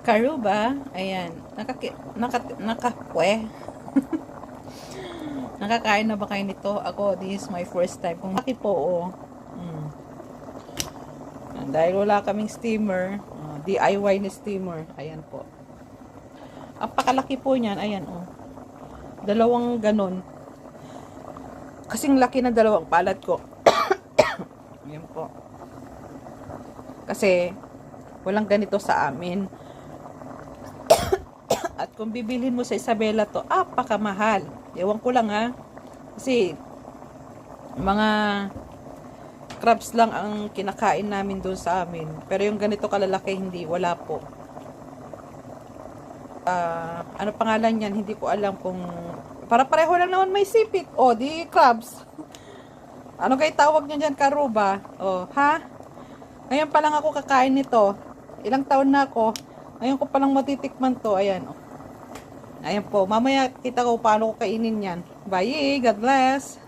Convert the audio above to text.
Karuba, ayan, nakapwe. Nakakain na ba kayo nito? Ako, this is my first time. Kung laki po, oh. Dahil wala kaming steamer, DIY na steamer, ayan po. Ang pakalaki po niyan, ayan, oh. Dalawang ganon. Kasing laki ng dalawang palad ko. Ayan po. Kasi, walang ganito sa amin. At kung bibilhin mo sa Isabela to, pakamahal. Ewan ko lang ha. Kasi, mga crabs lang ang kinakain namin doon sa amin. Pero yung ganito kalalaki, hindi. Wala po. Ano pangalan yan? Hindi ko alam kung... Para pareho lang naman may sipit. O, di crabs. Ano kayo tawag nyo dyan, karuba? O, ha? Ngayon pa lang ako kakain nito. Ilang taon na ako. Ngayon ko palang matitikman to. Ayan, o. Ayan po. Mamaya kita ko paano ko kainin yan. Bye. God bless.